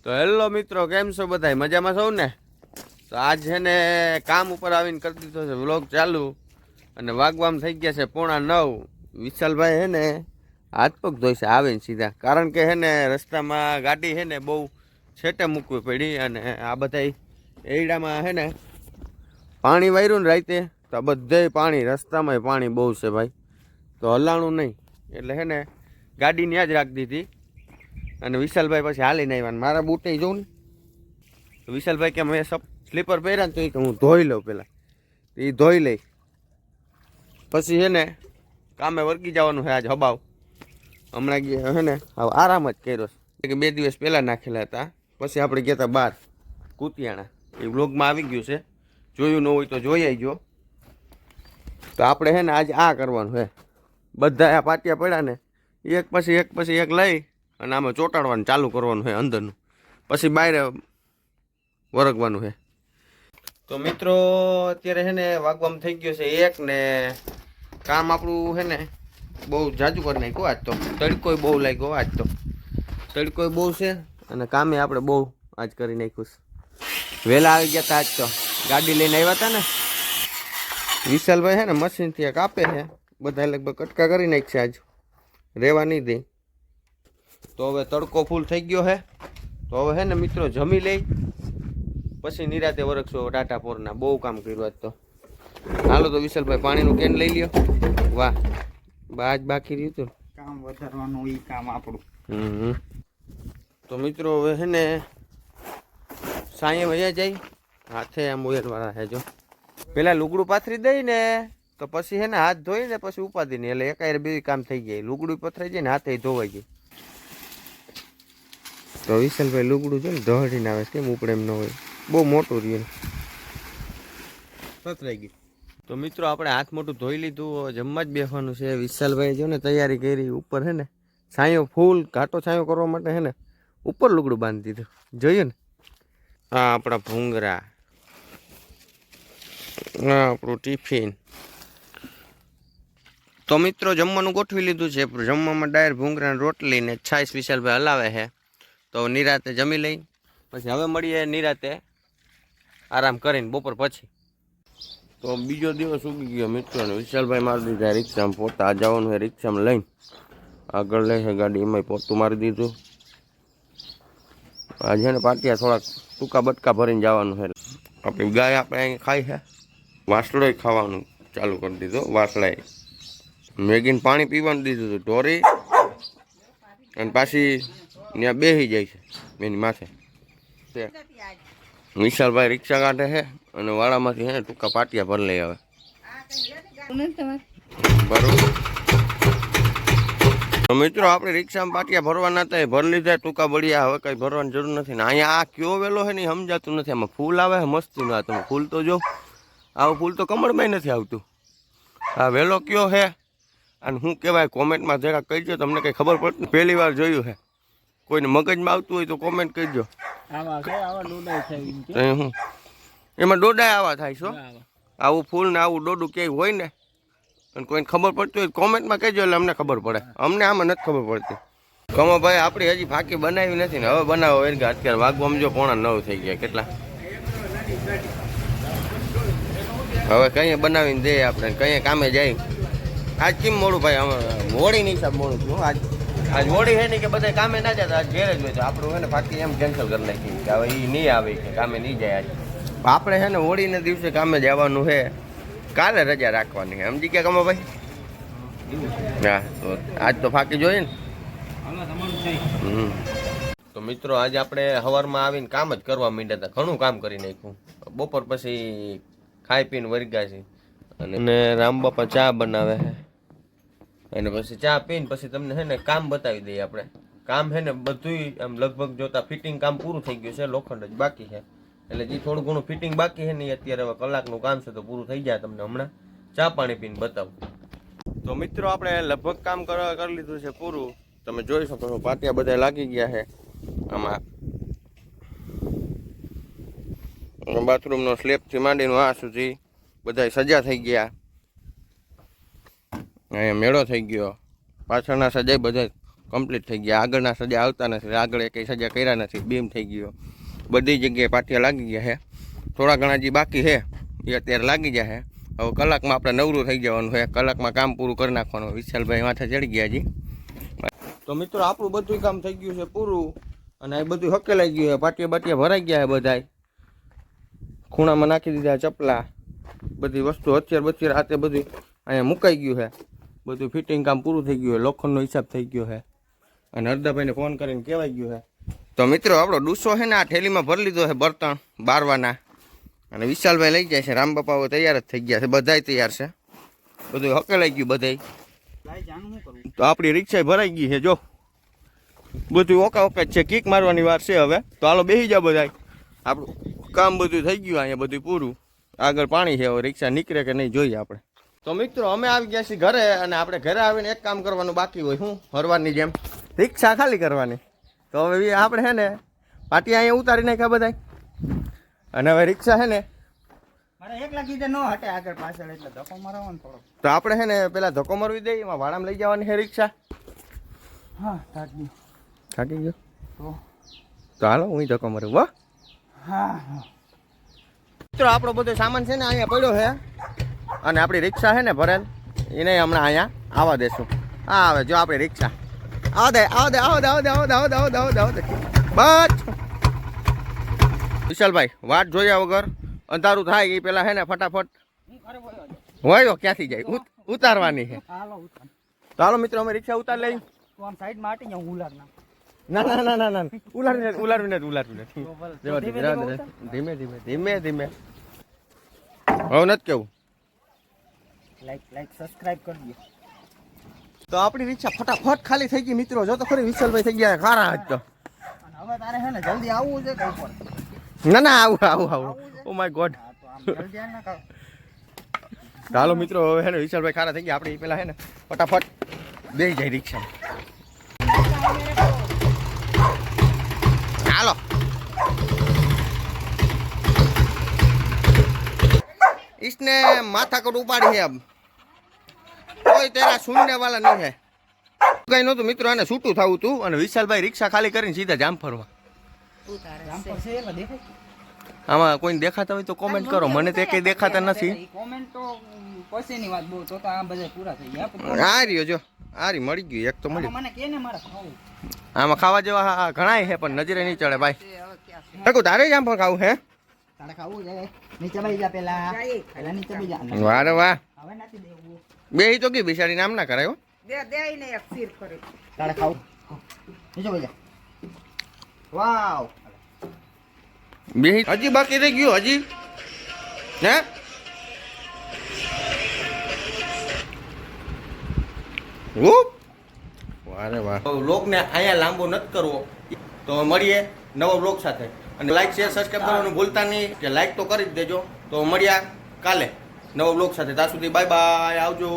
તો હેલો મિત્રો, કેમ છો બધા? મજામાં છો ને? તો આજ છે ને કામ ઉપર આવીને કરી દીધો છે વ્લોગ ચાલુ, અને વાગવામાં થઈ ગયા છે 8:45. વિશાલભાઈ હે ને હાથ પગ ધોઈ છે આવીને સીધા, કારણ કે હે ને રસ્તામાં ગાડી હે ને બહુ છેટે મૂકવી પડી, અને આ બધા એડામાં હે ને પાણી વાર્યું ને રાતે, તો બધે પાણી, રસ્તામાં પાણી બહુ છે ભાઈ, તો હલાણું નહીં, એટલે હે ને ગાડી ત્યાં જ રાખી દીધી. અને વિશાલભાઈ પછી હાલીને આવ્યા, મારા બૂટે જોઉં ને તો વિશાલભાઈ કે મેં સ્લીપર પહેર્યા ને, તો એ કે હું ધોઈ લઉં પહેલાં. એ ધોઈ લઈ પછી હે ને કામે વર્ગી જવાનું છે આજ હબાવ. હમણાં ગયા હે ને આરામ જ કર્યો છે કે 2 દિવસ પહેલાં નાખેલા હતા. પછી આપણે ગયા હતા બહાર કુતિયાણા, એ વ્લોગમાં આવી ગયું છે, જોયું ન હોય તો જોઈ આવજો. તો આપણે હે ને આજે આ કરવાનું છે, બધા આ પાટિયા પડ્યા ને એક પછી એક લઈ અને આમાં ચોંટાડવાનું ચાલુ કરવાનું છે અંદરનું, પછી બહાર વરગવાનું છે. તો મિત્રો અત્યારે છે ને વાગવામાં થઈ ગયો છે 1 ને કામ આપણું છે ને બહુ જાજુ કરી નાખ્યું આજ તો. તડકોય બહુ લાગ્યો આજ તો, તડકોય બહુ છે અને કામે આપણે બહુ આજ કરી નાખ્યું છે. વહેલા આવી ગયા હતા આજ તો, ગાડી લઈને આવ્યા હતા ને. વિશાલભાઈ છે ને મશીનથી એક આપે છે, બધા લગભગ કટકા કરી નાખશે આજ, રહેવા નહીં દે. તો હવે તડકો ફૂલ થઈ ગયો છે, તો હવે હે ને મિત્રો જમી લઈ પછી નિરાતે વરખશો ટાટા પોરના. બહુ કામ કર્યું આજ તો. હાલો તો વિશાલભાઈ પાણીનું કેન લઈ લ્યો. વાહ, આજ બાકી રહ્યું હતું કામ વધારવાનું, ઈ કામ આપણું. તો મિત્રો હવે હે ને સાંયે વયા જાય, હાથે આમ ઉયરવાળા છે જો. પેલા લુગડું પાથરી દઈ ને તો પછી હે ને હાથ ધોઈ ને પછી ઉપાધી નહીં, એટલે એકાયર 2 કામ થઈ જાય. લુગડું પથરાઈ જાય ને હાથે ધોવાઈ જાય. તો વિશાલભાઈ લુગડું છે ને દોડીને આવે, કેમ ઉપડે એમ ન હોય, બહુ મોટું રહ્યું પથરાઈ ગયું. તો મિત્રો આપણે હાથ મોટું ધોઈ લીધું, હવે જમવા જ બેસવાનું છે. વિશાલભાઈ જો ને તૈયારી કરી, ઉપર હે ને છાંયો ફૂલ ઘાટો છાંયો કરવા માટે હે ને ઉપર લુગડું બાંધી દીધું, જોયું ને. હા આપણા ભૂંગરા, હા આપણું ટિફિન. તો મિત્રો જમવાનું ગોઠવી લીધું છે. જમવામાં ડાયર ભૂંગરા રોટલી ને છાશ વિશાલભાઈ હલાવે છે. તો નિરાતે જમી લઈ પછી હવે મળીએ નિરાતે આરામ કરીને બપોર પછી. તો બીજો દિવસ ઉગી ગયો મિત્રો, ને વિશાલભાઈ મારી દીધા રિક્ષામાં પોતા. જવાનું છે રિક્ષામાં લઈને, આગળ લે છે ગાડી, એમાંય પોતું મારી દીધું. આજે ને પાટિયા થોડાક ટૂંકા બટકા ભરીને જવાનું છે. આપણી ગાય આપણે અહીં ખાઈ છે, વાસળોય ખાવાનું ચાલુ કરી દીધો. વાસળાએ મેગીને પાણી પીવાનું દીધું હતું ઢોરી, અને પાછી ત્યાં બેસી જાય છે એની માથે. વિશાલભાઈ રિક્ષા કાઢે છે અને વાળામાંથી હે ટૂંકા પાટિયા ભરી લઈ આવે. તો મિત્રો આપણે રિક્ષામાં પાટિયા ભરવાના હતા, એ ભરી લીધા ટૂંકા બળિયા. હવે કઈ ભરવાની જરૂર નથી ને. અહીંયા આ કયો વેલો છે ને સમજાતું નથી. આમાં ફૂલ આવે છે મસ્તી ના, તમે ફૂલ તો જો, આવું ફૂલ તો કમળમાં નથી આવતું. આ વેલો કયો છે અને શું કહેવાય કોમેન્ટમાં જરા કહીજો, તમને કંઈ ખબર પડતી. પહેલી વાર જોયું છે, કોઈને મગજમાં આવતું હોય તો કોમેન્ટ કરજો. હું એમાં ડોડા આવા થાય છો, આવું ફૂલ ને આવું ડોડું ક્યાંય હોય ને, અને કોઈને ખબર પડતી હોય કોમેન્ટમાં કહેજો, એટલે અમને ખબર પડે. અમને આમાં નથી ખબર પડતી. કમો ભાઈ આપણી હજી ફાંકી બનાવી નથી ને, હવે બનાવો એટલે અત્યારે વાગવામાં જો 8:45 થઈ ગયા. કેટલા હવે કઈ બનાવીને દે આપણે, કઈ કામે જાય. આજ કેમ મોડું ભાઈ? મોડી નહીં સાહેબ, મોડું છું આજ મોડી છે ને કે બધા કામે ના જતા, આજ ઘેર જ હોય. તો આપણું છે ને ફાંકી એમ કેન્સલ કરી નાખી કે હવે એ નહીં આવે, કે કામે નહીં જાય. આજ આપણે છે ને હોળીના દિવસે કામે જવાનું છે, કાલે રજા રાખવાની છે, સમજી ગયા કમો ભાઈ? હા, તો આજ તો ફાંકી જોઈએ ને. તો મિત્રો આજે આપણે સવારમાં આવીને કામ જ કરવા માંડ્યા હતા. ઘણું કામ કરી નાખ્યું. બપોર પછી ખાઈ પીને વર્ગ્યા છે, અને રામબાપા ચા બનાવે છે, અને પછી ચા પીને પછી તમને છે ને કામ બતાવી દઈએ આપણે. કામ છે ને બધું આમ લગભગ જોતા ફિટિંગ કામ પૂરું થઈ ગયું છે, લોખંડ જ બાકી છે. એટલે જે થોડું ઘણું ફિટિંગ બાકી છે ને અત્યારે હવે કલાકનું કામ છે, તો પૂરું થઈ જાય. તમને હમણાં ચા પાણી પીને બતાવું. તો મિત્રો આપણે લગભગ કામ કરી લીધું છે પૂરું. તમે જોઈ શકો છો પાટિયા બધા લાગી ગયા છે. આમાં બાથરૂમનો સ્લેબથી માંડીને આ સુધી બધા સજા થઈ ગયા. અહીંયા મેળો થઈ ગયો, પાછળના સજાઈ બધા કમ્પ્લીટ થઈ ગયા. આગળના સજા આવતા નથી, આગળ કંઈ સજા કર્યા નથી, બીમ થઈ ગયો. બધી જગ્યાએ પાટિયા લાગી ગયા છે. થોડા ઘણા જે બાકી છે એ અત્યારે લાગી ગયા છે. હવે કલાકમાં આપણે નવરું થઈ જવાનું છે, કલાકમાં કામ પૂરું કરી નાખવાનું. વિશાલભાઈ માથે ચડી ગયા હજી. તો મિત્રો આપણું બધું કામ થઈ ગયું છે પૂરું, અને એ બધું હકેલાઈ ગયું છે. પાટિયા બાટિયા ભરાઈ ગયા છે બધાય. ખૂણામાં નાખી દીધા ચપલા, બધી વસ્તુ અત્યારે હાથે બધું અહીંયા મુકાઈ ગયું છે. બધું ફિટિંગ કામ પૂરું થઈ ગયું છે, લોખંડનો હિસાબ થઈ ગયો છે. અને હરદાભાઈને ફોન કરીને કહેવાય ગયું છે. તો મિત્રો આપણો ડૂસો છે ને આ થેલીમાં ભરી લીધો છે બર્તન બારવાના. અને વિશાલભાઈ લઈ જાય છે. રામબાપાઓ તૈયાર જ થઈ ગયા છે, બધાય તૈયાર છે. બધું હકેલાઈ ગયું બધાય. તો આપણી રિક્ષા ભરાઈ ગઈ છે. જો બધું ઓકા ઓકા જ છે, કિક મારવાની વાર છે હવે. તો હાલો બેસી જાઓ બધાય. આપણું કામ બધું થઈ ગયું, અહીંયા બધું પૂરું. આગળ પાણી છે, હવે રિક્ષા નીકળે કે નહીં જોઈએ આપણે. તો મિત્રો અમે આવી ગયા છીએ ઘરે, અને આપણે ઘરે આવીને એક કામ કરવાનું બાકી હોય. શું? હરવાની જેમ રિક્ષા ખાલી કરવાની. તો હવે આપણે છે ને પાટિયા અહીંયા ઉતારી નાખ્યા બધા, અને હવે રિક્ષા છે ને તો આપણે છે ને પેલા ધક્કો મારવી દઈએ, એમાં ભાડામાં લઈ જવાની છે રિક્ષા. થાકી ગયો તો હાલો હું ધક્કો મારું. વાહ મિત્રો આપણો બધો સામાન છે ને અહીંયા પડ્યો છે, અને આપણી રિક્ષા છે ને ભરેલ, એને હમણાં અહીંયા આવવા દેશું. હા આવે જો આપણી રિક્ષા આવો દે આવો દે આવો દે આવો દે આવો દે આવો દે આવો દે આવો દે આવો દે બસ. વિશાલભાઈ વાટ જોયા વગર અંધારું થાય એ પેલા છે ને ફટાફટ હોય ક્યાંથી જાય ઉતારવાની છે. તો હાલો મિત્રો અમે રિક્ષા ઉતાર લઈ. ના ના ના ના ના ઉલારવી નથી. ધીમે ધીમે ધીમે ધીમે હવે નથી કેવું. લાઈક સબસ્ક્રાઇબ કરજો. તો આપણી રિક્ષા ફટાફટ ખાલી થઈ ગઈ મિત્રો. જો તો ખરી વિશાલભાઈ થઈ ગયા ખારા આજ તો. હવે તારે છે ને જલ્દી આવવું છે કઈ પર? ના ના આવું ઓ માય ગોડ. ચાલો મિત્રો હવે હે ને વિશાલભાઈ ખારા થઈ ગયા. આપણે પેલા હે ને ફટાફટ બેસી જાય રિક્ષા. ચાલો इसने माथा को उपाड़ी है. अब कोई तेरा सुनने वाला नहीं है. કઈ નતું મિત્રો, આને છૂટું થવું તું. અને વિશાલભાઈ રિક્ષા ખાલી કરીને સીધા જામફળમાં. આમાં કોઈને દેખાતા હોય તો કોમેન્ટ કરો. મને તો કઈ દેખાતા નથી. કોમેન્ટ તો પછીની વાત બહુ. તો આ બધા પૂરા થઈ ગયા. આ રહ્યો જો, આ રી મળી ગયું. એક તો મળ્યું. મને કેને મારે ખાવું. આમાં ખાવા જેવા ઘણાય છે, પણ નજરે નહીં ચડે ભાઈ. ટકુ તારે જામફળ ખાવું હે? તારે ખાવું છે? નીચે બેસી જા પેલા નીચે બેસી જા. વાહ રે વાહ. હવે નથી દેવું. બે તો કી બિચારી નામ ના કરાયો. દે ને એક સિર કરી. તારે ખાવું? નીચે બેસી જા. વાવ. બે હજી બાકી રહી ગયું હજી હે. વારે વાહ. વ્લોગ ને અહીંયા લાંબો નથી કરવો. તો મળીએ નવો વ્લોગ સાથે. અને લાઈક શેર સબસ્ક્રાઈબ કરવાનું ભૂલતા નહીં. કે લાઈક તો કરી જ દેજો. તો મળ્યા કાલે નવો વ્લોગ સાથે. ત્યાં સુધી બાય બાય, આવજો.